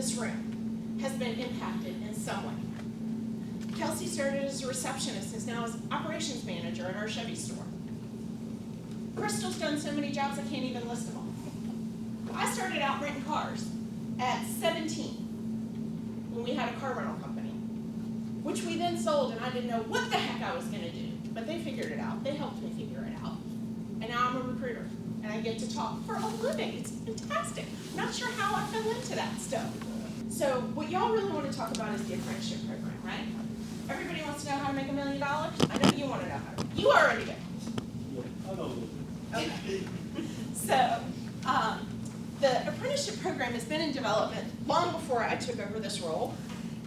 this room has been impacted in some way. Kelsey started as a receptionist and is now as operations manager in our Chevy store. Crystal's done so many jobs I can't even list them all. I started out renting cars at 17 when we had a car rental company, which we then sold, and I didn't know what the heck I was going to do. But they figured it out. They helped me figure it out. And now I'm a recruiter, and I get to talk for a living. It's fantastic. Not sure how I fell into that stuff. So what y'all really want to talk about is the apprenticeship program, right? Everybody wants to know how to make $1 million? I know you want to know how to. You already do. Yeah, I know. Okay. So the apprenticeship program has been in development long before I took over this role,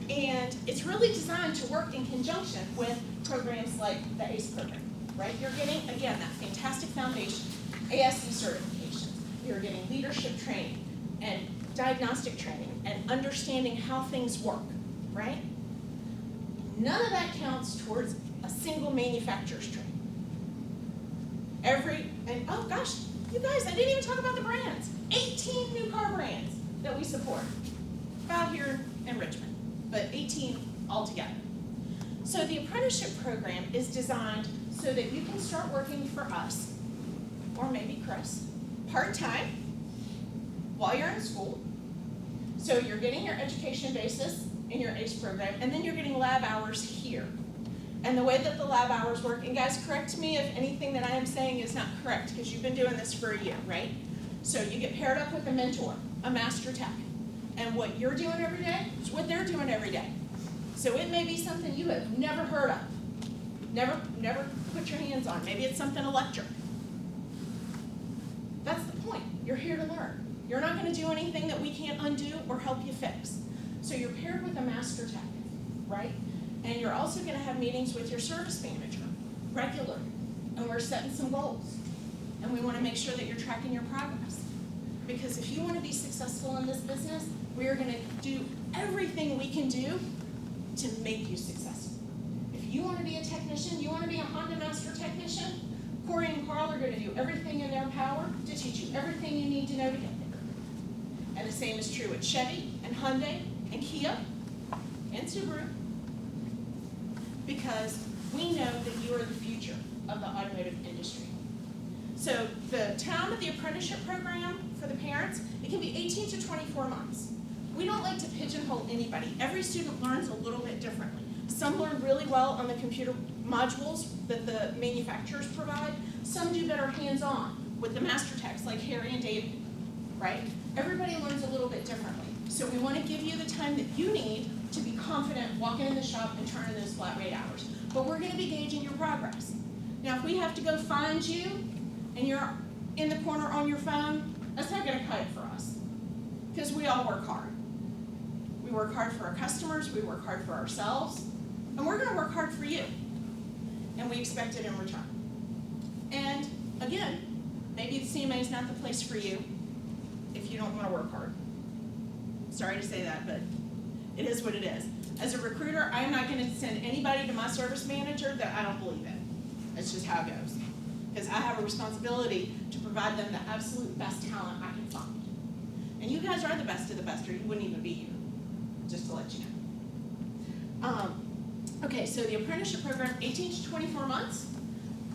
and it's really designed to work in conjunction with programs like the ACE program, right? You're getting, again, that fantastic foundation, ASE certifications. You're getting leadership training and diagnostic training and understanding how things work, right? None of that counts towards a single manufacturer's training. And oh gosh, you guys, I didn't even talk about the brands. 18 new car brands that we support. About here in Richmond, but 18 altogether. So the apprenticeship program is designed so that you can start working for us, or maybe Chris, part-time while you're in school. So you're getting your education basis in your ACE program, and then you're getting lab hours here. And the way that the lab hours work, and guys, correct me if anything that I am saying is not correct, because you've been doing this for a year, right? So you get paired up with a mentor, a master tech. And what you're doing every day is what they're doing every day. So it may be something you have never heard of, never put your hands on. Maybe it's something electric. That's the point. You're here to learn. You're not going to do anything that we can't undo or help you fix. So you're paired with a master tech, right? And you're also going to have meetings with your service manager regularly. And we're setting some goals. And we want to make sure that you're tracking your progress. Because if you want to be successful in this business, we are going to do everything we can do to make you successful. If you want to be a technician, you want to be a Honda Master Technician, Corey and Carl are going to do everything in their power to teach you everything you need to know to get there. And the same is true at Chevy and Hyundai and Kia and Subaru, because we know that you are the future of the automotive industry. So the time of the apprenticeship program for the parents, it can be 18 to 24 months. We don't like to pigeonhole anybody. Every student learns a little bit differently. Some learn really well on the computer modules that the manufacturers provide. Some do better hands-on with the master techs like Harry and David, right? Everybody learns a little bit differently. So we want to give you the time that you need to be confident walking in the shop and turning those flat rate hours. But we're going to be gauging your progress. Now, if we have to go find you and you're in the corner on your phone, that's not going to cut it for us, because we all work hard. We work hard for our customers, we work hard for ourselves, and we're going to work hard for you. And we expect it in return. And again, maybe the CMA is not the place for you if you don't want to work hard. Sorry to say that, but it is what it is. As a recruiter, I am not going to send anybody to my service manager that I don't believe in. That's just how it goes. Because I have a responsibility to provide them the absolute best talent I can find. And you guys are the best of the best, or you wouldn't even be here, just to let you know. Okay, so the apprenticeship program, 18 to 24 months.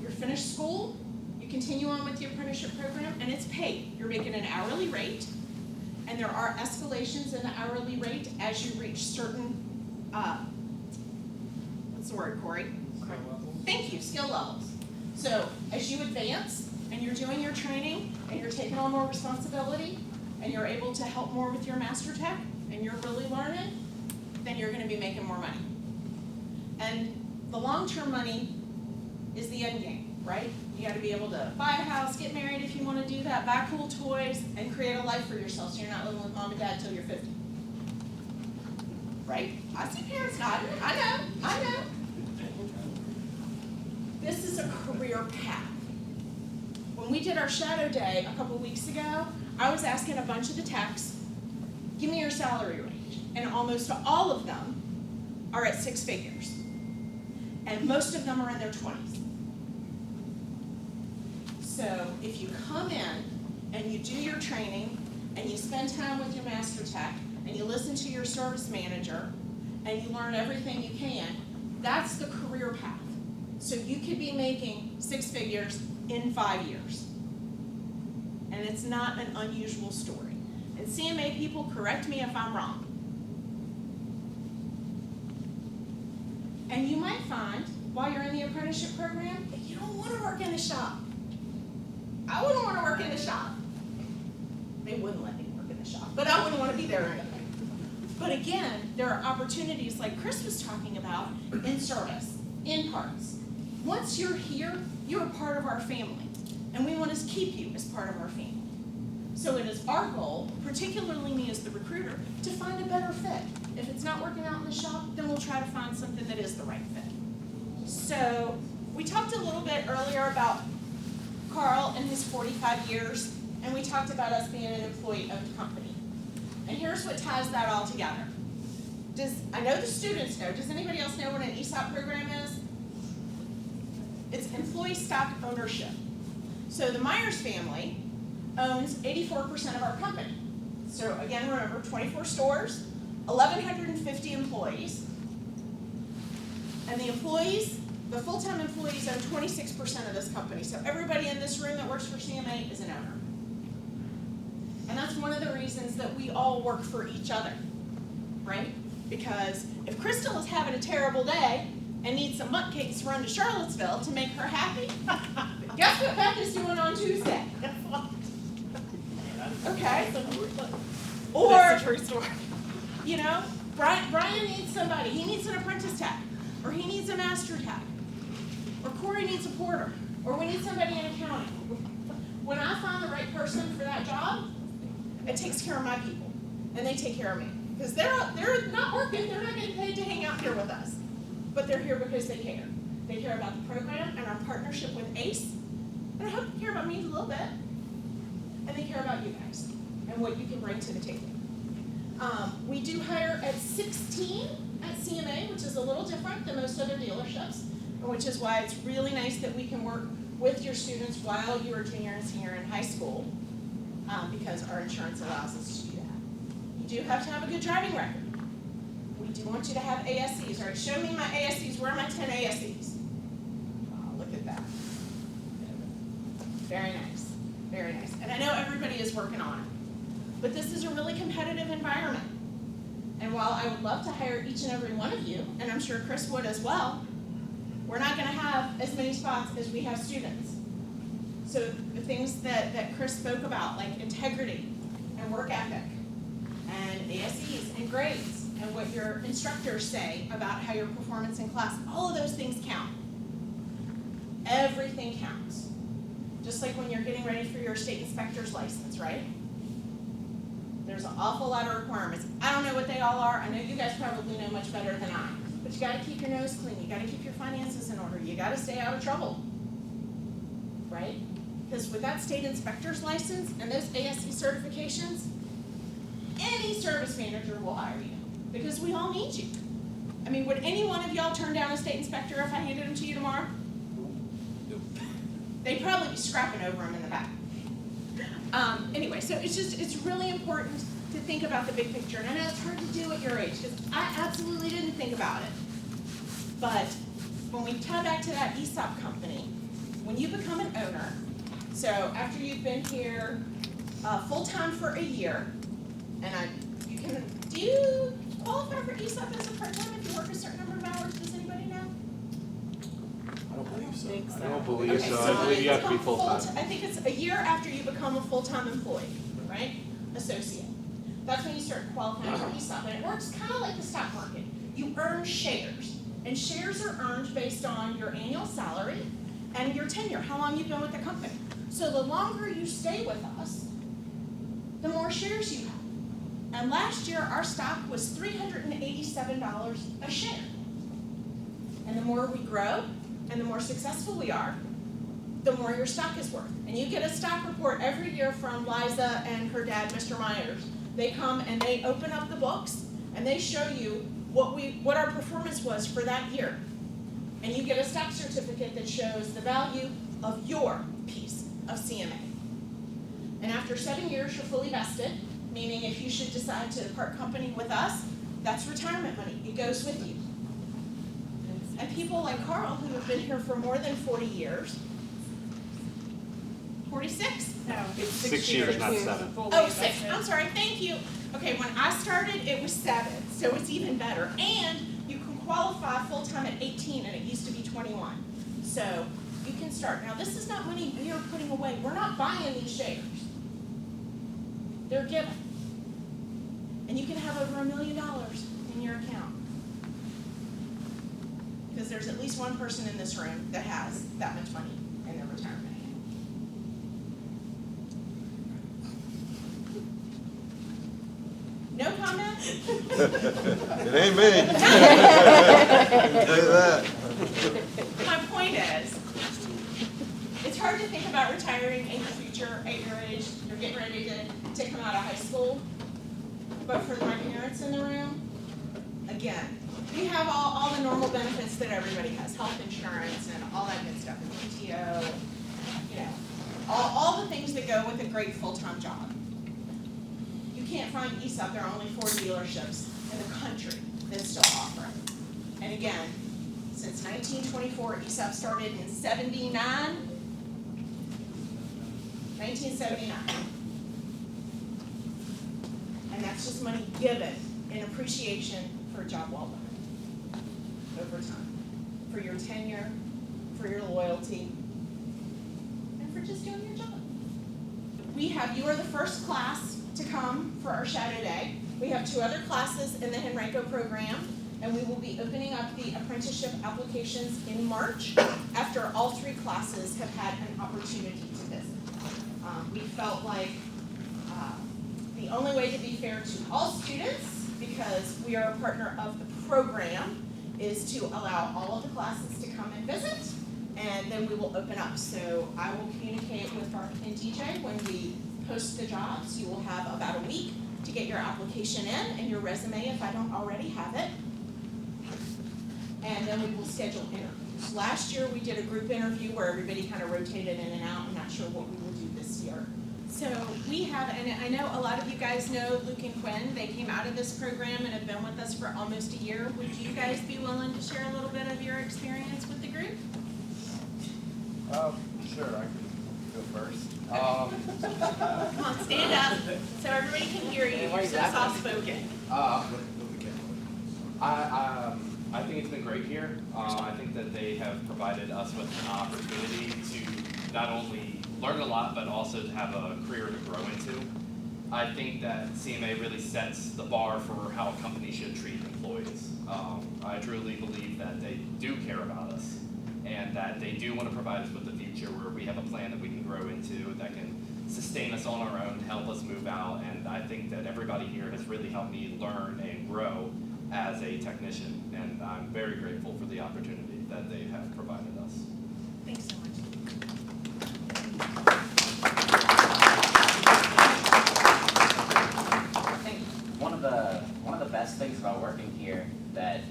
You're finished school, you continue on with the apprenticeship program, and it's paid. You're making an hourly rate, and there are escalations in the hourly rate as you reach certain, what's the word, Corey? Thank you, skill levels. So as you advance and you're doing your training and you're taking on more responsibility and you're able to help more with your master tech and you're really learning, then you're going to be making more money. And the long-term money is the end game, right? You got to be able to buy a house, get married if you want to do that, buy cool toys, and create a life for yourself so you're not living with mom and dad till you're 50. Right? I see parents nodding. I know. This is a career path. When we did our shadow day a couple weeks ago, I was asking a bunch of the techs, give me your salary range. And almost all of them are at 6 figures. And most of them are in their 20s. So if you come in and you do your training and you spend time with your master tech and you listen to service manager and you learn everything you can, that's the career path. So you could be making 6 figures in 5 years. And it's not an unusual story. And CMA people, correct me if I'm wrong. And you might find, while you're in the apprenticeship program, that you don't want to work in a shop. I wouldn't want to work in a shop. They wouldn't let me work in the shop, but I wouldn't want to be there anyway. But again, there are opportunities like Chris was talking about in service, in parts. Once you're here, you're a part of our family, and we want to keep you as part of our family. So it is our goal, particularly me as the recruiter, to find a better fit. If it's not working out in the shop, then we'll try to find something that is the right fit. So we talked a little bit earlier about Carl and his 45 years, and we talked about us being an employee-owned company. And here's what ties that all together. I know the students know. Does anybody else know what an ESOP program is? It's employee stock ownership. So the Myers family owns 84% of our company. So again, remember, 24 stores, 1,150 employees. And the employees, the full-time employees own 26% of this company. So everybody in this room that works for CMA is an owner. And that's one of the reasons that we all work for each other, right? Because if Crystal is having a terrible day and needs some mug cakes run to Charlottesville to make her happy, guess what Beth is doing on Tuesday? Okay? Or, That's a true story. you know, Brian needs somebody. He needs an apprentice tech, or he needs a master tech, or Corey needs a porter, or we need somebody in accounting. When I find the right person for that job, it takes care of my people, and they take care of me. Because they're not working, they're not getting paid to hang out here with us. But they're here because they care. They care about the program and our partnership with ACE. And I hope they care about me a little bit. And they care about you guys and what you can bring to the table. We do hire at 16 at CMA, which is a little different than most other dealerships, which is why it's really nice that we can work with your students while you are junior and senior in high school, because our insurance allows us to do that. You do have to have a good driving record. We do want you to have ASCs. All right, show me my ASCs. Where are my 10 ASCs? Oh, look at that. Very nice. Very nice. And I know everybody is working on it. But this is a really competitive environment. And while I would love to hire each and every one of you, and I'm sure Chris would as well, we're not going to have as many spots as we have students. So the things that Chris spoke about, like integrity and work ethic and ASEs and grades and what your instructors say about how your performance in class, all of those things count. Everything counts. Just like when you're getting ready for your state inspector's license, right? There's an awful lot of requirements. I don't know what they all are. I know you guys probably know much better than I. But you got to keep your nose clean. You got to keep your finances in order. You got to stay out of trouble, right? Because with that state inspector's license and those ASC certifications, any service manager will hire you because we all need you. I mean, would any one of y'all turn down a state inspector if I handed him to you tomorrow? Nope. They'd probably be scrapping over him in the back. Anyway, so it's really important to think about the big picture. And I know it's hard to do at your age because I absolutely didn't think about it. But when we tie back to that ESOP company, when you become an owner, so after you've been here full-time for a year, and do you qualify for ESOP as a part-time if you work a certain number of hours? Does anybody know? I don't believe so. I don't believe Okay, so. I believe you have to be full-time. I think it's a year after you become a full-time employee, right? Associate. That's when you start qualifying for ESOP. And it works kind of like the stock market. You earn shares. And shares are earned based on your annual salary and your tenure, how long you've been with the company. So the longer you stay with us, the more shares you have. And last year, our stock was $387 a share. And the more we grow, and the more successful we are, the more your stock is worth. And you get a stock report every year from Liza and her dad, Mr. Myers. They come and they open up the books and they show you what our performance was for that year. And you get a stock certificate that shows the value of your piece of CMA. And after 7 years, you're fully vested, meaning if you should decide to part company with us, That's retirement money. It goes with you. And people like Carl, who have been here for more than 40 years, 46? No, it's 6 years, not 7. Oh, 6. I'm sorry. Thank you. Okay, when I started, it was 7, so it's even better. And you can qualify full-time at 18, and it used to be 21. So you can start. Now, this is not money we are putting away. We're not buying these shares. They're given. And you can have over $1 million in your account. Because there's at least one person in this room that has that much money in their retirement account. No comment? It ain't me. Tell you that. My point is, it's hard to think about retiring in your future at your age. You're getting ready to come out of high school. But for my parents in the room, again, we have all the normal benefits that everybody has, health insurance and all that good stuff, and PTO, you know, all the things that go with a great full-time job. You can't find ESOP. There are only 4 dealerships in the country that still offer it. And again, since 1924, ESOP started in 1979. And that's just money given in appreciation for a job well done over time, for your tenure, for your loyalty, and for just doing your job. You are the first class to come for our Shadow Day. We have 2 other classes in the Henrico program, and we will be opening up the apprenticeship applications in March after all 3 classes have had an opportunity to visit. We felt like the only way to be fair to all students, because we are a partner of the program, is to allow all of the classes to come and visit, and then we will open up. So I will communicate with Mark and DJ when we post the jobs. You will have about a week to get your application in and your resume if I don't already have it. And then we will schedule interviews. Last year we did a group interview where everybody kind of rotated in and out. I'm not sure what we will do this year. So we have, and I know a lot of you guys know Luke and Quinn. They came out of this program and have been with us for almost a year. Would you guys be willing to share a little bit of your experience with the group? Sure, I can go first. Come on, stand up so everybody can hear you. You're so soft spoken. I think it's been great here. I think that they have provided us with an opportunity to not only learn a lot, but also to have a career to grow into. I think that CMA really sets the bar for how a company should treat employees. I truly believe that they do care about us, and that they do want to provide us with a future where we have a plan that we can grow into, that can sustain us on our own, help us move out, and I think that everybody here has really helped me learn and grow as a technician, and I'm very grateful for the opportunity that they have provided us. Thanks so much. I think one of the best things about working here that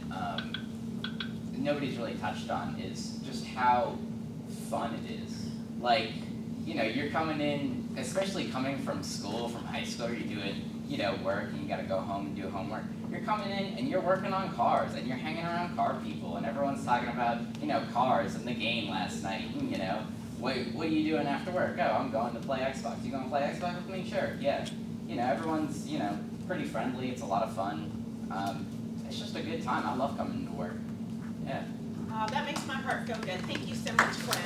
nobody's really touched on is just how fun it is. Like, you know, you're coming in, especially coming from school, from high school, you're doing, you know, work and you gotta go home and do homework. You're coming in and you're working on cars and you're hanging around car people and everyone's talking about, you know, cars and the game last night, and, you know, what are you doing after work? Oh, I'm going to play Xbox. You going to play Xbox with me? Sure, yeah. You know, everyone's, you know, pretty friendly. It's a lot of fun. It's just a good time. I love coming to work. Yeah. That makes my heart feel good. Thank you so much, Quinn.